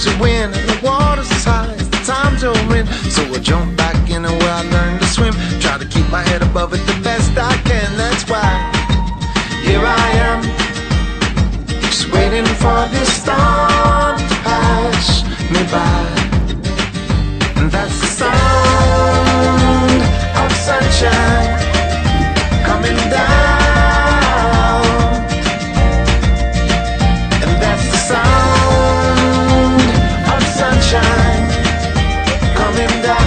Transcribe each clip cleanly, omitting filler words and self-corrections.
to win, and the water's as high as the times you're in. So I jump back in where I learned to swim. Try to keep my head above it the best I can. That's why here I am, just waiting for this storm to pass me by. And that's the sound of sunshine coming down. And that's the sound of sunshine coming down.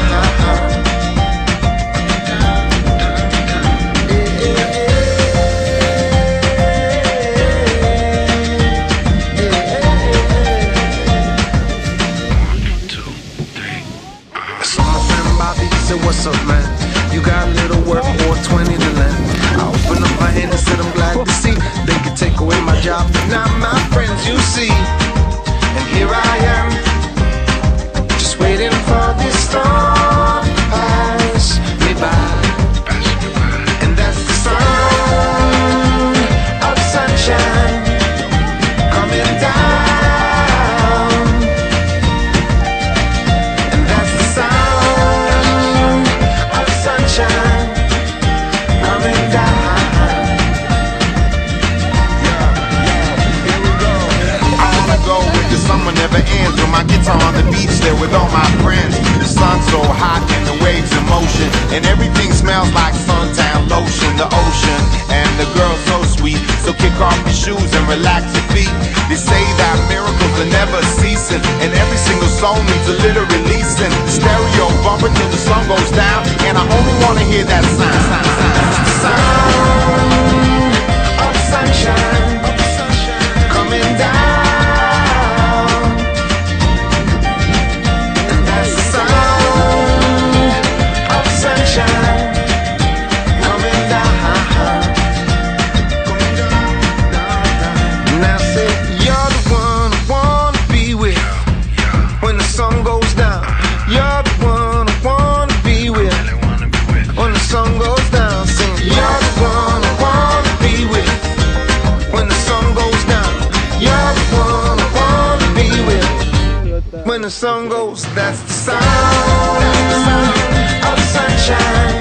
Said, what's up, man? You got a little work or 20 to lend. I opened up my hand and said, I'm glad to see they could take away my job, but not my friends, you see. And here I am, just waiting for this storm to pass me by. And that's the sound of sunshine coming down. Summer never ends with my guitar on the beach there with all my friends. The sun's so hot and the waves in motion, and everything smells like suntan lotion. The ocean and the girl so sweet, so kick off your shoes and relax your feet. They say that miracles are never ceasing, and every single song needs a little releasing. The stereo bumping till the sun goes down, and I only wanna hear that sound. Sound of sunshine coming down. When the sun goes, that's the sound of sunshine.